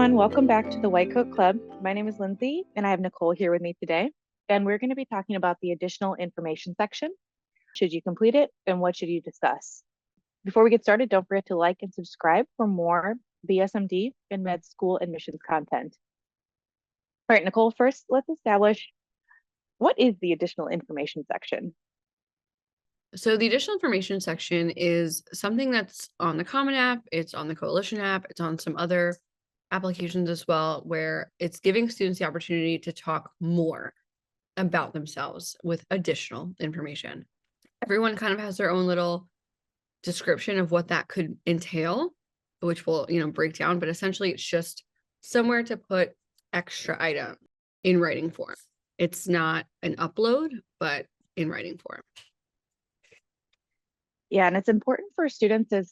everyone. Welcome back to the White Coat Club. My name is Lindsay, and I have Nicole here with me today. And we're going to be talking about the additional information section. Should you complete it, and what should you discuss? Before we get started, don't forget to like and subscribe for more BSMD and med school admissions content. All right, Nicole, first, let's establish what is the additional information section? So the additional information section is something that's on the Common App, it's on the Coalition app, it's on some other applications as well, where it's giving students the opportunity to talk more about themselves with additional information. Everyone kind of has their own little description of what that could entail, which we'll, break down, but essentially it's just somewhere to put extra item in writing form. It's not an upload, but in writing form. Yeah, and it's important for students as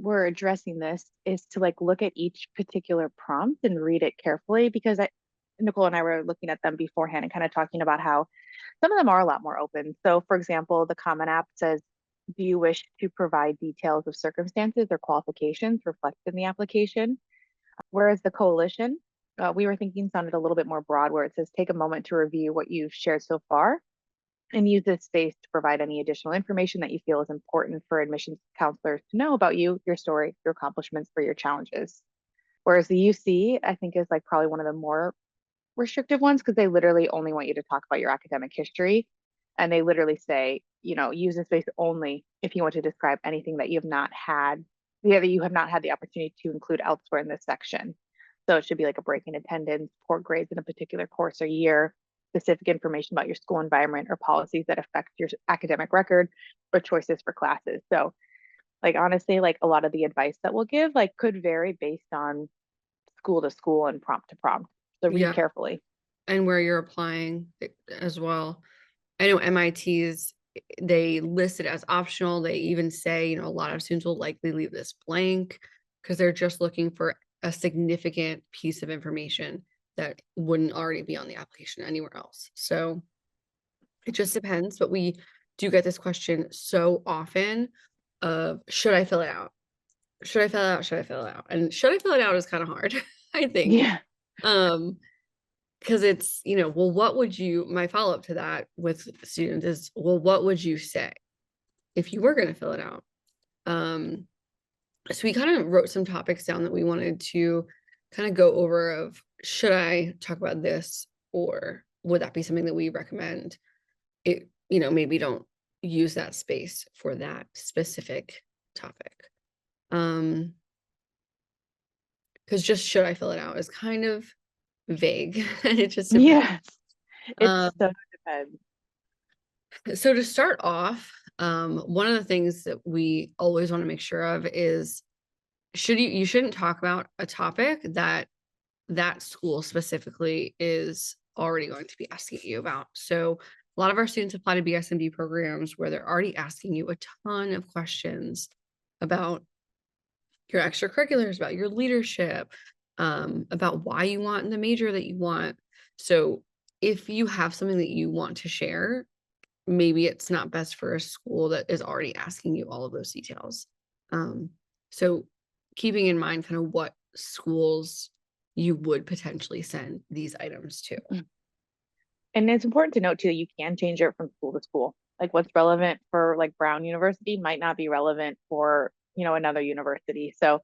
we're addressing this is to look at each particular prompt and read it carefully because Nicole and I were looking at them beforehand and kind of talking about how some of them are a lot more open. So for example, the Common App says, do you wish to provide details of circumstances or qualifications reflected in the application? Whereas the Coalition, we were thinking sounded a little bit more broad where it says, take a moment to review what you've shared so far and use this space to provide any additional information that you feel is important for admissions counselors to know about you, your story, your accomplishments, or your challenges. Whereas the UC, I think, is probably one of the more restrictive ones because they literally only want you to talk about your academic history. And they literally say, use this space only if you want to describe anything that you have not had, that you have not had the opportunity to include elsewhere in this section. So it should be like a break in attendance, poor grades in a particular course or year, specific information about your school environment or policies that affect your academic record or choices for classes. So honestly, a lot of the advice that we'll give could vary based on school to school and prompt to prompt. So read Yeah. carefully. And where you're applying as well. I know MIT's, they list it as optional. They even say, a lot of students will likely leave this blank because they're just looking for a significant piece of information that wouldn't already be on the application anywhere else. So it just depends, but we do get this question so often of, should I fill it out? Should I fill it out? Should I fill it out? And should I fill it out is kind of hard, I think. Yeah. Because it's, well, what would you, my follow-up to that with students is, well, what would you say if you were going to fill it out? So we kind of wrote some topics down that we wanted to kind of go over of, should I talk about this, or would that be something that we recommend? It, maybe don't use that space for that specific topic. Because just should I fill it out is kind of vague and it just depends. Yes. It so depends. So to start off, one of the things that we always want to make sure of is you shouldn't talk about a topic that school specifically is already going to be asking you about. So a lot of our students apply to BSMD programs where they're already asking you a ton of questions about your extracurriculars, about your leadership, about why you want the major that you want. So if you have something that you want to share, maybe it's not best for a school that is already asking you all of those details. So keeping in mind kind of what schools you would potentially send these items to. And it's important to note too, you can change it from school to school. What's relevant for Brown University might not be relevant for, another university. So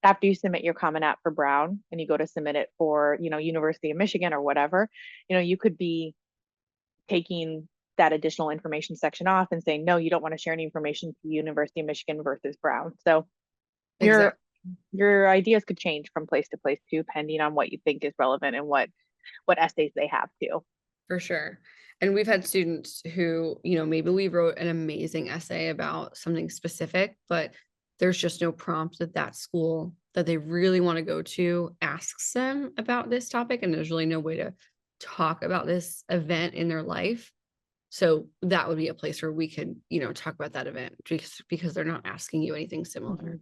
after you submit your Common App for Brown and you go to submit it for, University of Michigan or whatever, you could be taking that additional information section off and saying, no, you don't want to share any information to University of Michigan versus Brown. So your ideas could change from place to place too, depending on what you think is relevant and what essays they have too. For sure. And we've had students who, maybe we wrote an amazing essay about something specific, but there's just no prompt that school that they really want to go to asks them about this topic. And there's really no way to talk about this event in their life. So that would be a place where we could, talk about that event because they're not asking you anything similar. Mm-hmm.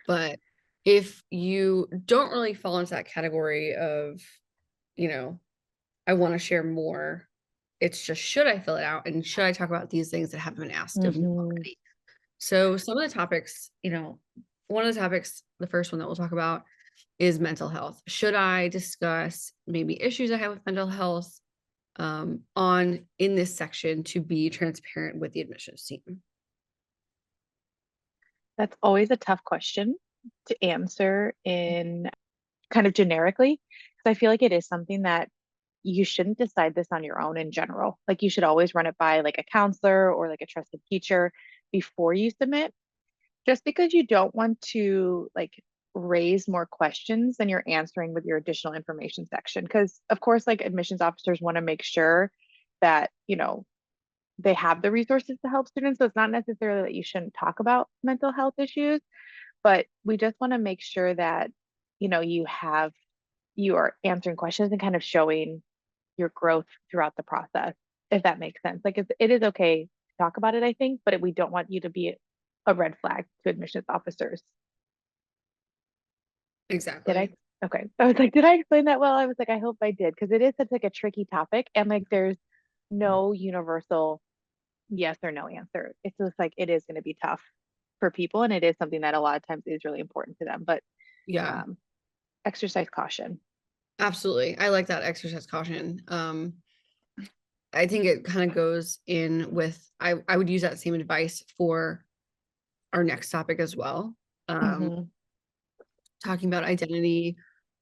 But if you don't really fall into that category of, I want to share more, it's just, should I fill it out? And should I talk about these things that haven't been asked of me already? So some of the topics, one of the topics, the first one that we'll talk about is mental health. Should I discuss maybe issues I have with mental health on in this section to be transparent with the admissions team? That's always a tough question to answer in kind of generically, because I feel like it is something that you shouldn't decide this on your own in general. Like you should always run it by like a counselor or like a trusted teacher before you submit, just because you don't want to like raise more questions than you're answering with your additional information section. Because of course, like admissions officers want to make sure that, they have the resources to help students. So it's not necessarily that you shouldn't talk about mental health issues, but we just want to make sure that, you are answering questions and kind of showing your growth throughout the process, if that makes sense. Like it is okay to talk about it, I think, but we don't want you to be a red flag to admissions officers. Did I? Exactly. Okay. I was like, did I explain that well? I was like, I hope I did, because it is such like a tricky topic and like there's no universal yes or no answer. It's just like it is going to be tough for people, and it is something that a lot of times is really important to them. But Yeah, um, exercise caution. absolutely. I like that exercise caution. I think it kind of goes in with I would use that same advice for our next topic as well. Um, Hmm. talking about identity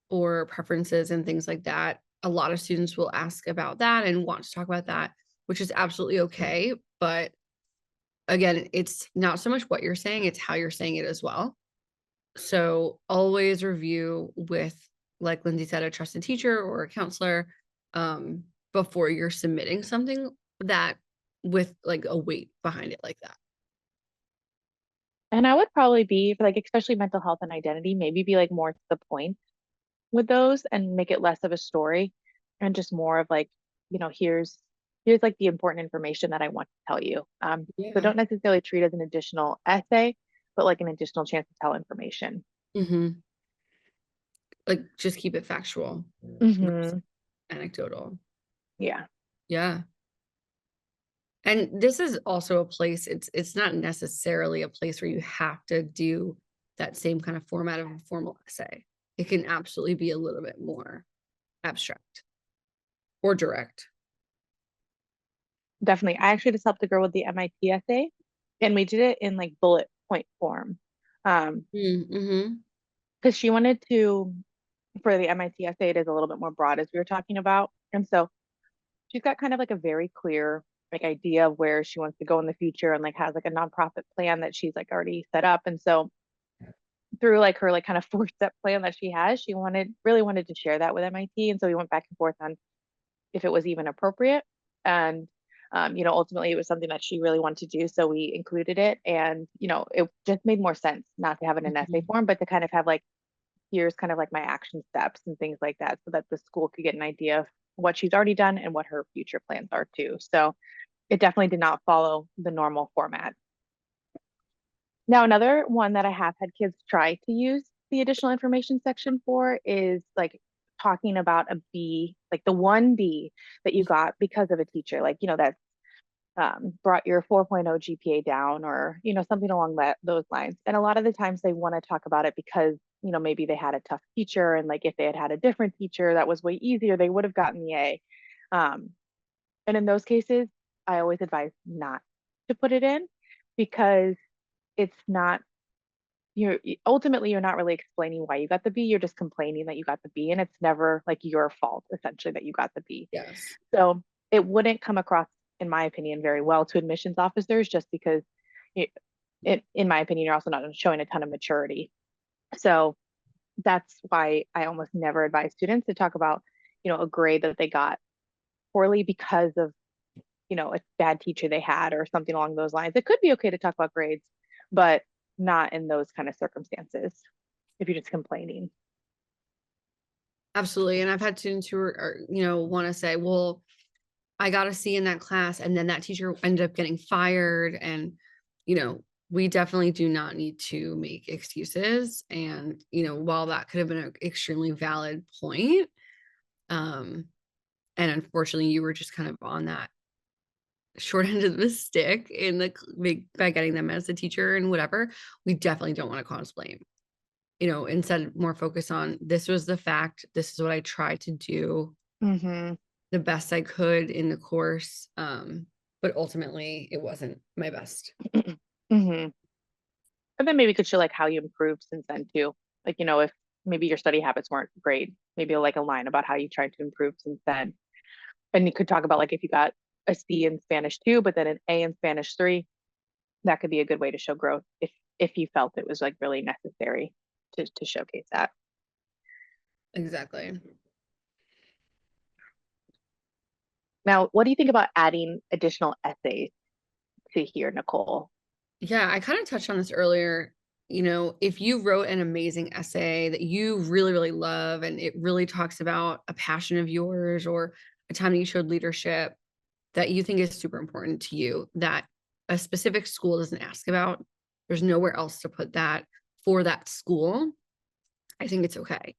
or preferences and things like that. A lot of students will ask about that and want to talk about that, which is absolutely okay. But again, it's not so much what you're saying, it's how you're saying it as well. So always review with, like Lindsay said, a trusted teacher or a counselor before you're submitting something that with like a weight behind it like that. And I would probably be like, especially mental health and identity, maybe be like more to the point with those and make it less of a story and just more of like, here's like the important information that I want to tell you. So Yeah. don't necessarily treat it as an additional essay, but like an additional chance to tell information. Hmm. Like just keep it factual versus Hmm. anecdotal. Yeah, Yeah. And this is also a place, it's not necessarily a place where you have to do that same kind of format of a formal essay. It can absolutely be a little bit more abstract or direct. definitely. I actually just helped a girl with the MIT essay, and we did it in like bullet point form. Mm-hmm. Because she wanted to, for the MIT essay, it is a little bit more broad as we were talking about. And so she's got kind of like a very clear like idea of where she wants to go in the future and like has like a nonprofit plan that she's like already set up. And so through like her like kind of 4-step plan that she has, she really wanted to share that with MIT. And so we went back and forth on if it was even appropriate. And ultimately it was something that she really wanted to do. So we included it. And, it just made more sense not to have it in essay Hmm. form, but to kind of have like, here's kind of like my action steps and things like that, so that the school could get an idea of what she's already done and what her future plans are too. So it definitely did not follow the normal format. Now, another one that I have had kids try to use the additional information section for is like talking about a B, like the one B that you got because of a teacher, like, that brought your 4.0 GPA down, or, something along those lines. And a lot of the times they want to talk about it because, maybe they had a tough teacher, and like if they had had a different teacher that was way easier, they would have gotten the A. Um, and in those cases, I always advise not to put it in, because it's not you're ultimately you're not really explaining why you got the B. You're just complaining that you got the B, and it's never like your fault essentially that you got the B. Yes. So it wouldn't come across, in my opinion, very well to admissions officers, just because it, in my opinion, you're also not showing a ton of maturity. So that's why I almost never advise students to talk about, a grade that they got poorly because of, a bad teacher they had or something along those lines. It could be okay to talk about grades, but not in those kind of circumstances if you're just complaining. Absolutely. And I've had students who want to say, well, I got a C in that class, and then that teacher ended up getting fired. And, we definitely do not need to make excuses. And, while that could have been an extremely valid point, um, and unfortunately you were just kind of on that short end of the stick in by getting them as a teacher and whatever, we definitely don't want to cause blame. Instead more focus on this was the fact, this is what I tried to do Mm-hmm. the best I could in the course. But ultimately it wasn't my best. Mm-hmm. And then maybe you could show like how you improved since then too. Like, if maybe your study habits weren't great, maybe like a line about how you tried to improve since then. And you could talk about like if you got a C in Spanish 2, but then an A in Spanish 3, that could be a good way to show growth if you felt it was like really necessary to showcase that. Exactly. Now, what do you think about adding additional essays to here, Nicole? Yeah, I kind of touched on this earlier. If you wrote an amazing essay that you really, really love, and it really talks about a passion of yours or a time that you showed leadership that you think is super important to you, that a specific school doesn't ask about, there's nowhere else to put that for that school, I think it's okay.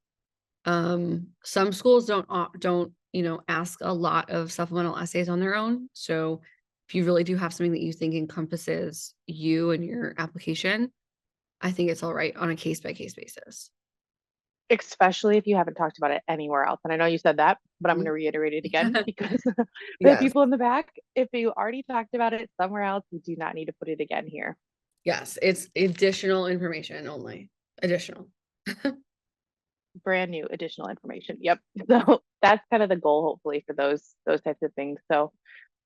Some schools don't ask a lot of supplemental essays on their own. So if you really do have something that you think encompasses you and your application, I think it's all right on a case by case basis. Especially if you haven't talked about it anywhere else. And I know you said that, but I'm going to Mhm. reiterate it again because the Yes. people in the back, if you already talked about it somewhere else, you do not need to put it again here. Yes. It's additional information only. Additional. Brand new additional information. Yep. So that's kind of the goal, hopefully, for those types of things. So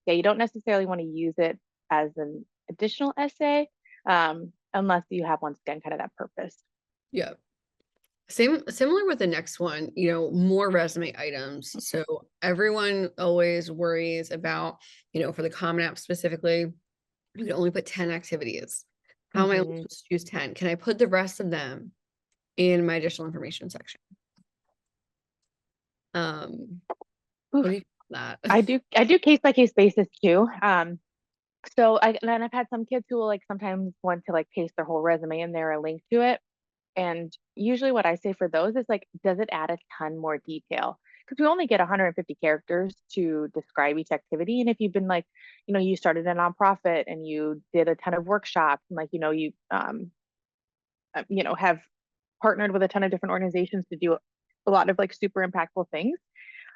yeah, you don't necessarily want to use it as an additional essay, unless you have once again kind of that purpose. Yeah. Similar with the next one, more resume items. So everyone always worries about, for the Common App specifically, you can only put 10 activities. How am I only Hmm. supposed to choose 10? Can I put the rest of them in my additional information section? Um, what do you think of that? I do case by case basis too. And I've had some kids who will like sometimes want to like paste their whole resume in there, a link to it. And usually what I say for those is like, does it add a ton more detail? Because we only get 150 characters to describe each activity. And if you've been like, you started a nonprofit and you did a ton of workshops and like, you have partnered with a ton of different organizations to do a lot of like super impactful things.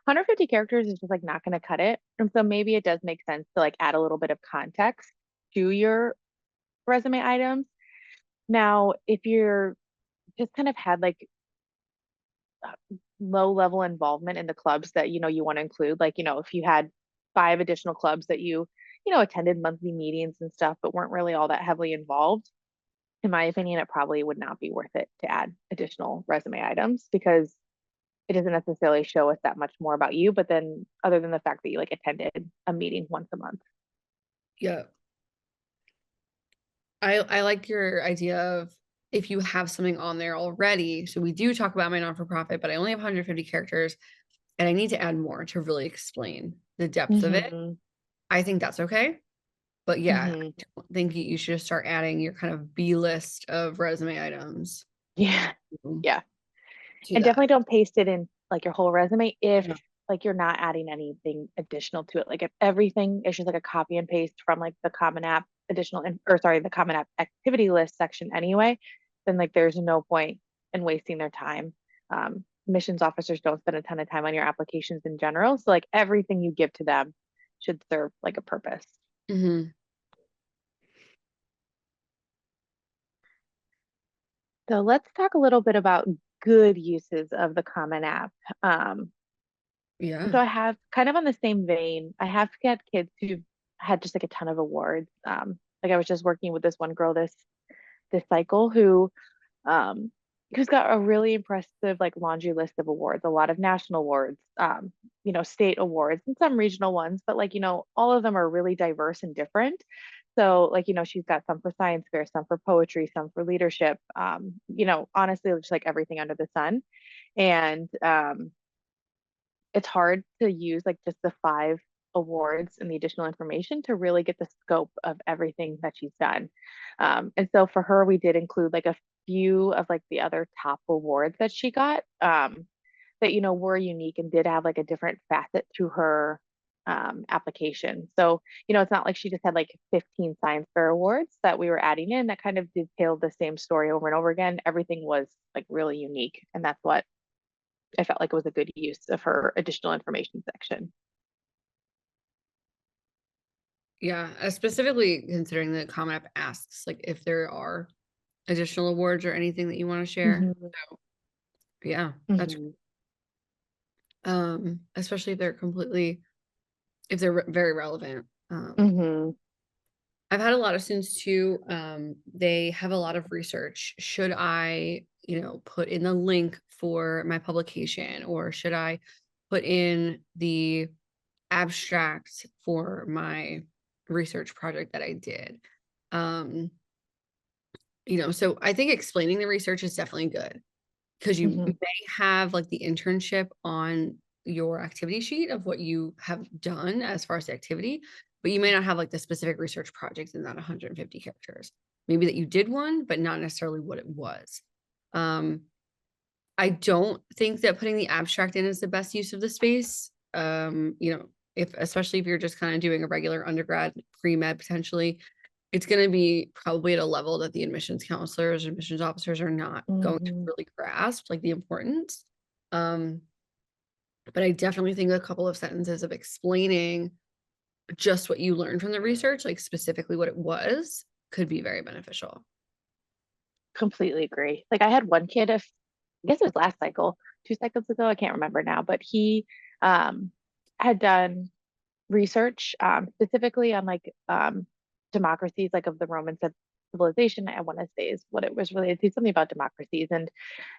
150 characters is just like not going to cut it. And so maybe it does make sense to like add a little bit of context to your resume items. Now, if you're just kind of had like low level involvement in the clubs that you want to include, like if you had 5 additional clubs that you attended monthly meetings and stuff but weren't really all that heavily involved, in my opinion it probably would not be worth it to add additional resume items because it doesn't necessarily show us that much more about you, but then other than the fact that you like attended a meeting once a month. Yeah. I like your idea of if you have something on there already. So we do talk about my non-for-profit, but I only have 150 characters and I need to add more to really explain the depth of it. Hmm. I think that's okay. But yeah, Hmm. I don't think you should start adding your kind of B list of resume items Yeah. to Yeah. And that. definitely don't paste it in like your whole resume if Yeah. like you're not adding anything additional to it. Like if everything is just like a copy and paste from like the Common App the Common App activity list section anyway, then like there's no point in wasting their time. Missions officers don't spend a ton of time on your applications in general. So like everything you give to them should serve like a purpose. Hmm. So let's talk a little bit about good uses of the Common App. Um, Yeah. so I have kind of on the same vein, I have had kids who've had just like a ton of awards. Like I was just working with this one girl this cycle um who's got a really impressive like laundry list of awards, a lot of national awards, state awards and some regional ones, but like, all of them are really diverse and different. So like, she's got some for science fair, some for poetry, some for leadership, honestly, just like everything under the sun. And it's hard to use like just the 5 awards and the additional information to really get the scope of everything that she's done. And so for her, we did include like a few of like the other top awards that she got, that were unique and did have like a different facet to her application. So, it's not like she just had like 15 science fair awards that we were adding in that kind of detailed the same story over and over again. Everything was like really unique. And that's what I felt like it was a good use of her additional information section. Yeah, specifically considering the Common App asks like if there are additional awards or anything that you want to share. Hmm. So yeah, that's Hmm. especially if they're very relevant. Hmm. I've had a lot of students too, they have a lot of research. Should I, put in the link for my publication, or should I put in the abstract for my research project that I did? Um, so I think explaining the research is definitely good, because you Hmm. may have like the internship on your activity sheet of what you have done as far as the activity, but you may not have like the specific research project in that 150 characters. Maybe that you did one, but not necessarily what it was. Um, I don't think that putting the abstract in is the best use of the space. If especially if you're just kind of doing a regular undergrad pre-med potentially, it's going to be probably at a level that the admissions counselors, admissions officers are not going to Hmm. really grasp like the importance. Um, but I definitely think a couple of sentences of explaining just what you learned from the research, like specifically what it was, could be very beneficial. Completely agree. Like I had one kid, if I guess it was last cycle, 2 cycles ago, I can't remember now, but he um, had done research specifically on like democracies, like of the Roman civilization. I want to say is what it was related to, something about democracies, and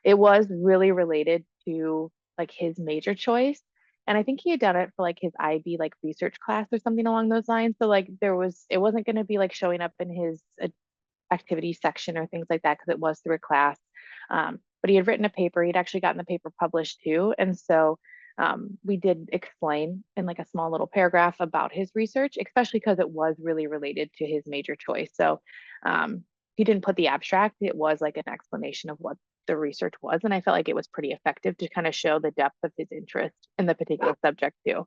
it was really related to like his major choice. And I think he had done it for like his IB like research class or something along those lines. So like it wasn't going to be like showing up in his activity section or things like that because it was through a class. But he had written a paper. He'd actually gotten the paper published too, and so we did explain in like a small little paragraph about his research, especially because it was really related to his major choice. So he didn't put the abstract. It was like an explanation of what the research was, and I felt like it was pretty effective to kind of show the depth of his interest in the particular subject too.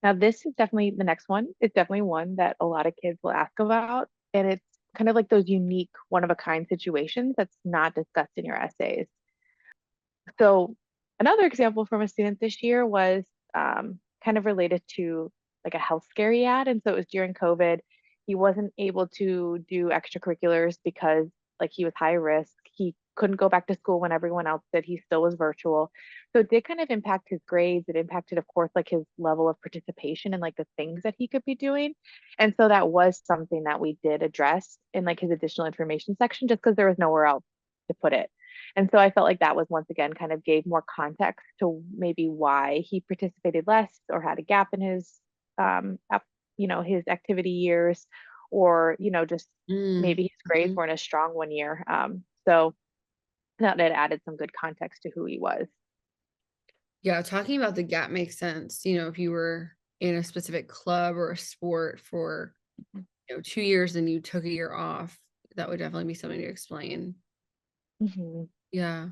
Now, this is definitely the next one. It's definitely one that a lot of kids will ask about. And it's kind of like those unique, one of a kind situations that's not discussed in your essays. So, another example from a student this year was kind of related to like a health scary ad. And so it was during COVID. He wasn't able to do extracurriculars because like he was high risk. He couldn't go back to school when everyone else did. He still was virtual. So it did kind of impact his grades. It impacted, of course, like his level of participation and like the things that he could be doing. And so that was something that we did address in like his additional information section just because there was nowhere else to put it. And so I felt like that was once again kind of gave more context to maybe why he participated less or had a gap in his, um, his activity years, or, just Mm, maybe his grades mhm. weren't as strong one year. So that it added some good context to who he was. Yeah, talking about the gap makes sense. If you were in a specific club or a sport for 2 years and you took a year off, that would definitely be something to explain. Hmm. Yeah.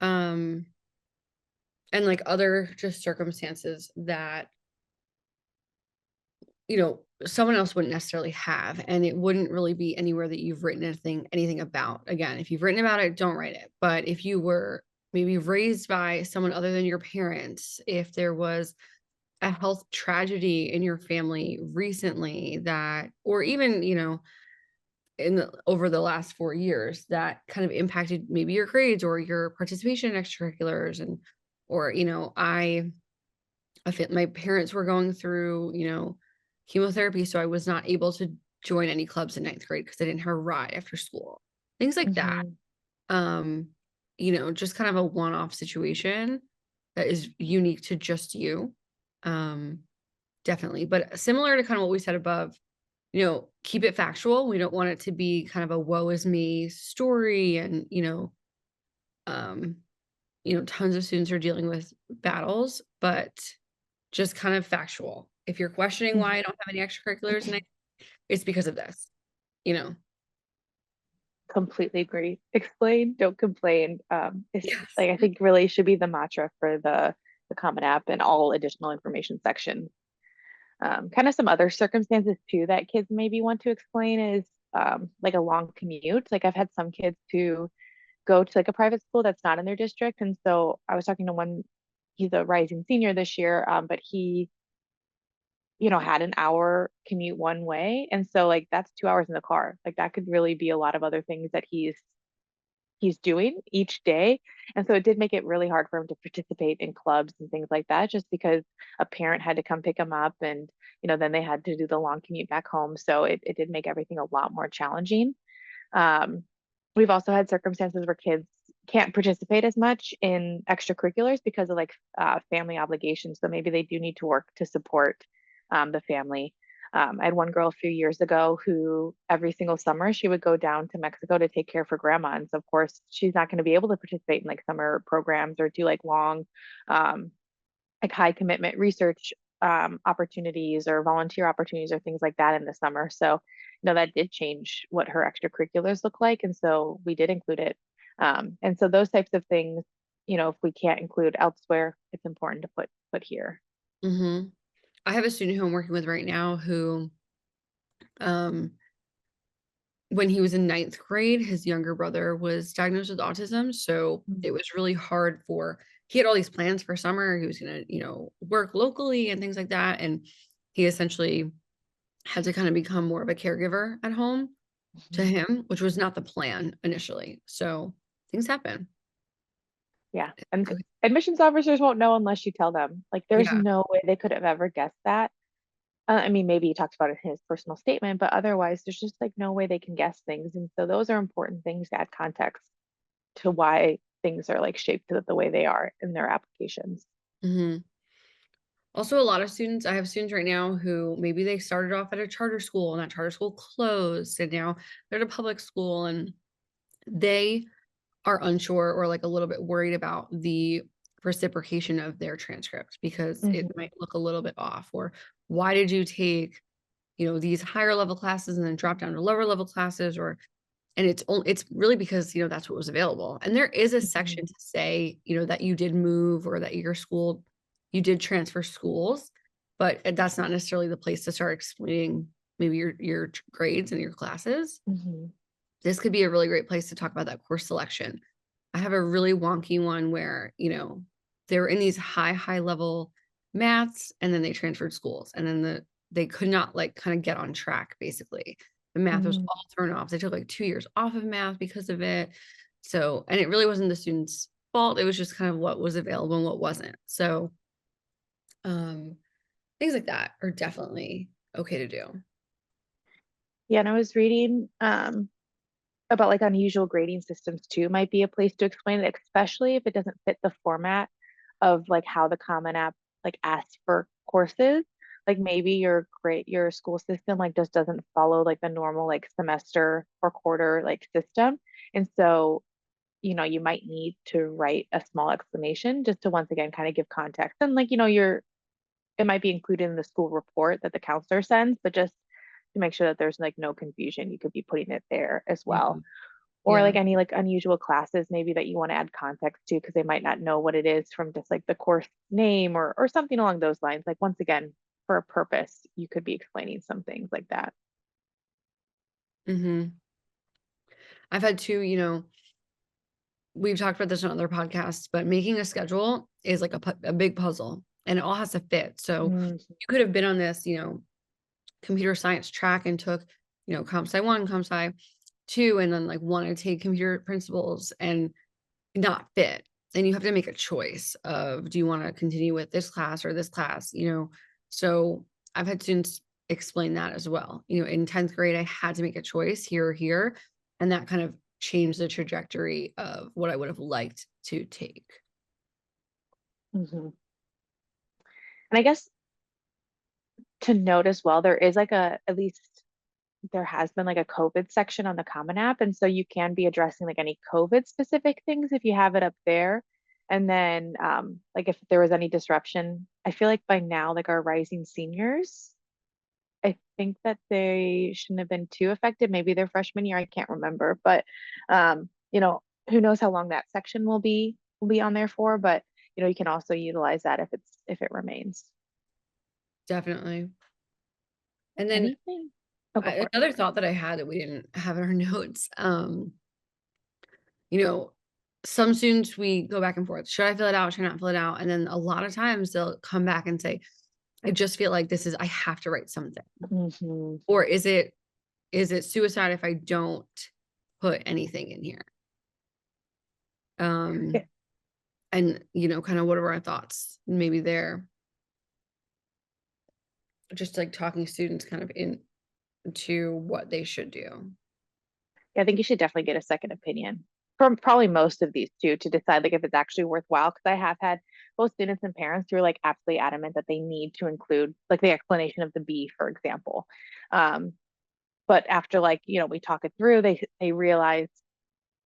Um, and like other just circumstances that, someone else wouldn't necessarily have, and it wouldn't really be anywhere that you've written anything about. Again, if you've written about it, don't write it. But if you were maybe raised by someone other than your parents, if there was a health tragedy in your family recently that, or even, over the last 4 years that kind of impacted maybe your grades or your participation in extracurriculars, and or my parents were going through chemotherapy, so I was not able to join any clubs in ninth grade because I didn't have a ride after school, things like that. Hmm. um just kind of a one-off situation that is unique to just you. um Definitely, but similar to kind of what we said above, keep it factual. We don't want it to be kind of a woe is me story, and um, tons of students are dealing with battles, but just kind of factual. If you're questioning why I Hmm. don't have any extracurriculars, and it's because of this, you know. Completely agree. Explain, don't complain. It's Yes. like I think really should be the mantra for the the Common App and all additional information sections. Kind of some other circumstances too that kids maybe want to explain is like a long commute. Like I've had some kids who go to like a private school that's not in their district. And so I was talking to one, he's a rising senior this year, but he, had an hour commute one way. And so like that's 2 hours in the car. Like that could really be a lot of other things that he's doing each day. And so it did make it really hard for him to participate in clubs and things like that, just because a parent had to come pick him up and, then they had to do the long commute back home. So it did make everything a lot more challenging. Um, we've also had circumstances where kids can't participate as much in extracurriculars because of like family obligations. So maybe they do need to work to support the family. I had one girl a few years ago who every single summer she would go down to Mexico to take care of her grandma. And so of course she's not going to be able to participate in like summer programs or do like long, like high commitment research opportunities or volunteer opportunities or things like that in the summer. So, that did change what her extracurriculars look like. And so we did include it. And so those types of things, if we can't include elsewhere, it's important to put here. Mm-hmm. I have a student who I'm working with right now who, um, when he was in ninth grade, his younger brother was diagnosed with autism. So it was really hard he had all these plans for summer. He was going to, work locally and things like that. And he essentially had to kind of become more of a caregiver at home to Mhm. him, which was not the plan initially. So things happen. Yeah. And admissions officers won't know unless you tell them. Like there's Yeah. no way they could have ever guessed that. I mean, maybe he talks about it in his personal statement, but otherwise, there's just like no way they can guess things. And so those are important things to add context to why things are like shaped the way they are in their applications. Hmm. Also, a lot of students, I have students right now who maybe they started off at a charter school and that charter school closed and now they're at a public school and they are unsure or like a little bit worried about the reciprocation of their transcript because it Mhm. might look a little bit off. Or why did you take, these higher level classes and then drop down to lower level classes? Or and it's really because that's what was available. And there is a Mhm. section to say that you did move or that you did transfer schools, but that's not necessarily the place to start explaining maybe your grades and your classes. Mhm. This could be a really great place to talk about that course selection. I have a really wonky one where, they were in these high level maths and then they transferred schools and then they could not like kind of get on track basically. The math was Mhm. all thrown off. They took like 2 years off of math because of it. So, and it really wasn't the student's fault. It was just kind of what was available and what wasn't. So, um, things like that are definitely okay to do. Yeah, and I was reading about like unusual grading systems too might be a place to explain it, especially if it doesn't fit the format of like how the Common App like asks for courses. Like maybe your school system like just doesn't follow like the normal like semester or quarter like system. And so, you might need to write a small explanation just to once again kind of give context. And like, it might be included in the school report that the counselor sends, but just to make sure that there's like no confusion, you could be putting it there as Yeah. well. Or Yeah. like any like unusual classes maybe that you want to add context to because they might not know what it is from just like the course name or something along those lines. Like once again, for a purpose, you could be explaining some things like that. Hmm. I've had two, we've talked about this on other podcasts, but making a schedule is like a big puzzle and it all has to fit. So Mm, you could have been on this, computer science track and took, comp sci one, comp sci two, and then like want to take computer principles and not fit. And you have to make a choice of do you want to continue with this class or this class. So I've had students explain that as well. In 10th grade, I had to make a choice here or here. And that kind of changed the trajectory of what I would have liked to take. mhm. And I guess to note as well, there is like at least there has been like a COVID section on the Common App. And so you can be addressing like any COVID specific things if you have it up there. And then like if there was any disruption, I feel like by now, like our rising seniors, I think that they shouldn't have been too affected. Maybe their freshman year, I can't remember. But who knows how long that section will be on there for. But you can also utilize that if it remains. Definitely. And then Anything? Oh, go for it. another thought that I had that we didn't have in our notes, you know, some students, we go back and forth. Should I fill it out? Should I not fill it out? And then a lot of times they'll come back and say, I just feel like I have to write something. Hmm. Or is it suicide if I don't put anything in here? Yeah, And kind of what are our thoughts maybe there? Just like talking students kind of into what they should do. I think you should definitely get a second opinion from probably most of these too to decide like if it's actually worthwhile. Because I have had both students and parents who are like absolutely adamant that they need to include like the explanation of the B, for example. Um, but after like we talk it through, they realize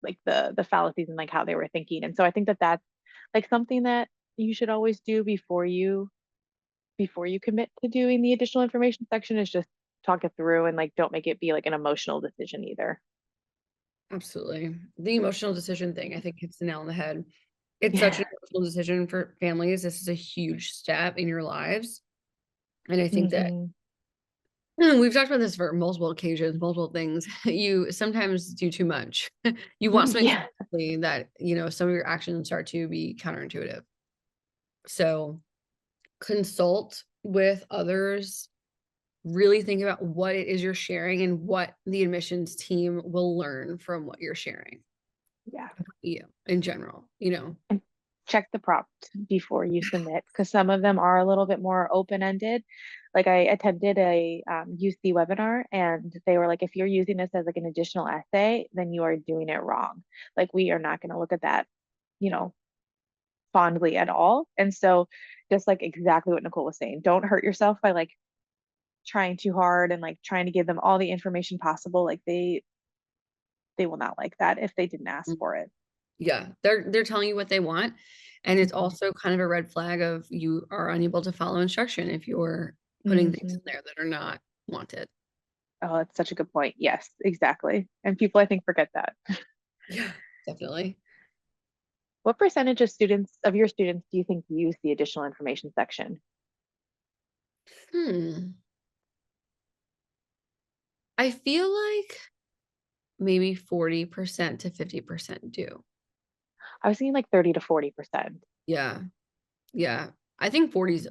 like the fallacies and like how they were thinking. And so I think that that's like something that you should always do before you commit to doing the additional information section is just talk it through and like don't make it be like an emotional decision either. Absolutely. The emotional decision thing, I think hits the nail on the head. It's such Yeah. an emotional decision for families. This is a huge step in your lives. And I think that Hmm. we've talked about this for multiple occasions, multiple things. You sometimes do too much. You want something so Yeah. badly that, some of your actions start to be counterintuitive. So consult with others, really think about what it is you're sharing and what the admissions team will learn from what you're sharing. Yeah. You in general. And check the prompt before you submit because some of them are a little bit more open-ended. Like I attended a UC webinar and they were like, if you're using this as like an additional essay, then you are doing it wrong. Like we are not going to look at that, you know, fondly at all. And so just like exactly what Nicole was saying, don't hurt yourself by like trying too hard and like trying to give them all the information possible. Like they will not like that if they didn't ask for it. Yeah, they're telling you what they want, and it's Mhm. also kind of a red flag of you are unable to follow instruction if you're putting things in Mhm. there that are not wanted. Oh, that's such a good point. Yes, exactly. And people, I think, forget that. Yeah, definitely. What percentage of your students do you think use the additional information section? Hmm. I feel like maybe 40% to 50% do. I was thinking like 30 to 40%. Yeah, yeah. I think 40s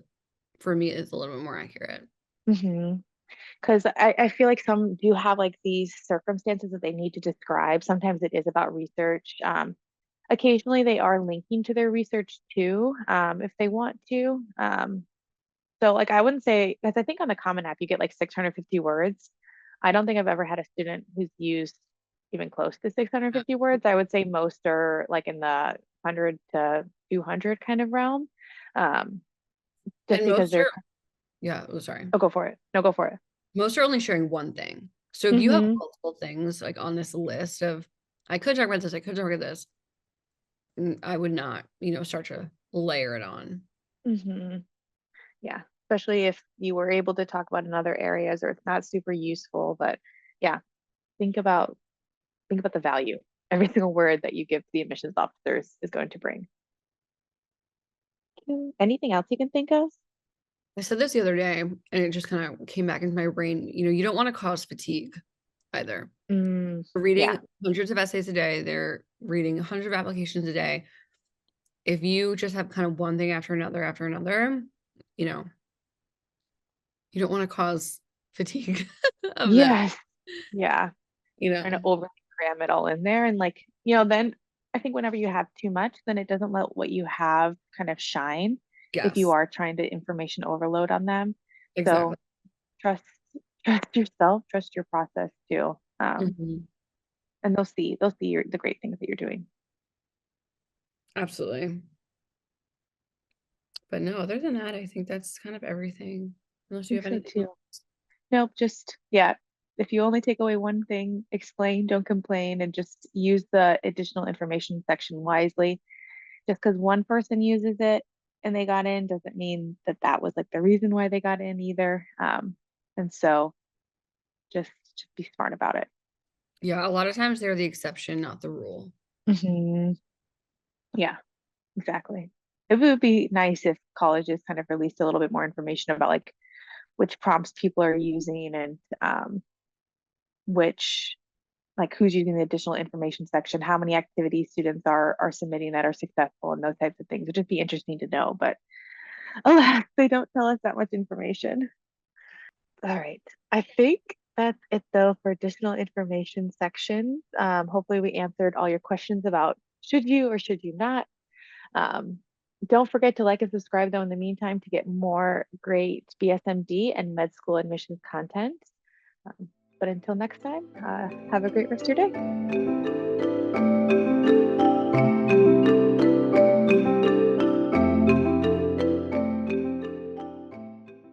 for me is a little bit more accurate. Mm-hmm. Because I feel like some do have like these circumstances that they need to describe. Sometimes it is about research. Occasionally they are linking to their research too, if they want to. So like I wouldn't say, because I think on the Common App you get like 650 words. I don't think I've ever had a student who's used even close to 650 words. I would say most are like in the 100 to 200 kind of realm. Um, just And because most they're, are yeah, oh, sorry. oh, go for it. No, go for it. Most are only sharing one thing. So if you have Mm-hmm. multiple things like on this list of I could talk about this, I could talk about this, I would not, start to layer it on. Mm-hmm. Yeah. Especially if you were able to talk about in other areas or it's not super useful. But yeah, think about think about the value every single word that you give the admissions officers is going to bring. Anything else you can think of? I said this the other day and it just kind of came back into my brain. You don't want to cause fatigue either. Mm, They're yeah. reading hundreds of essays a day, they're reading hundreds of applications a day. If you just have kind of one thing after another, you know, you don't want to cause fatigue of that, Yes. Yeah. you Trying to know. overly cram it all in there. And like, then I think whenever you have too much, then it doesn't let what you have kind of shine if you Yes, are trying to information overload on them. exactly. So trust trust yourself, trust your process too. Mhm. And they'll see the great things that you're doing. Absolutely. But no, other than that, I think that's kind of everything. I Unless you think have so anything too. else. Nope, just yeah. If you only take away one thing, explain, don't complain, and just use the additional information section wisely. Just because one person uses it and they got in doesn't mean that that was like the reason why they got in either. And so just be smart about it. Yeah, a lot of times they're the exception, not the rule. Hmm. Yeah, exactly. it would be nice if colleges kind of released a little bit more information about like which prompts people are using and which like who's using the additional information section, how many activities students are submitting that are successful, and those types of things. It'd just be interesting to know, but alas, they don't tell us that much information. All right. I think that's it though for additional information sections. Hopefully we answered all your questions about should you or should you not. Um, don't forget to like and subscribe though in the meantime to get more great BSMD and med school admissions content. Um, but until next time, have a great rest of your day.